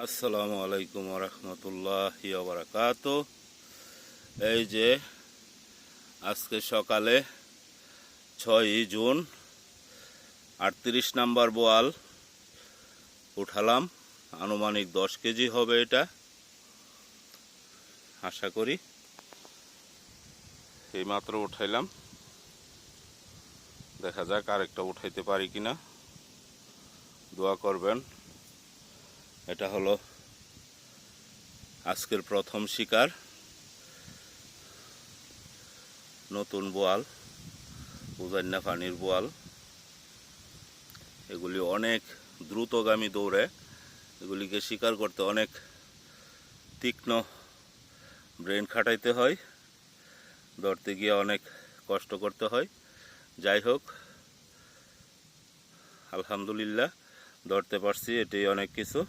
আসসালামু আলাইকুম রহমতুল্লাহি ওয়া বারাকাতুহু। এই যে আজকে সকালে 6ই জুন 38 নাম্বার বোয়াল উঠালাম। আনুমানিক 10 কেজি হবে এটা, আশা করি। এইমাত্র উঠাইলাম, দেখা যাক আরেকটা উঠাইতে পারি কিনা, দোয়া করবেন। এটা হলো আজকের প্রথম শিকার, নতুন বোয়াল, উজান্না পানির বোয়াল। এগুলি অনেক দ্রুতগামী দৌড়ে, এগুলিকে শিকার করতে অনেক তীক্ষ্ণ ব্রেন খাটাইতে হয়, ধরতে গিয়ে অনেক কষ্ট করতে হয়। যাই হোক, আলহামদুলিল্লাহ ধরতে পারছি, এটাই অনেক কিছু।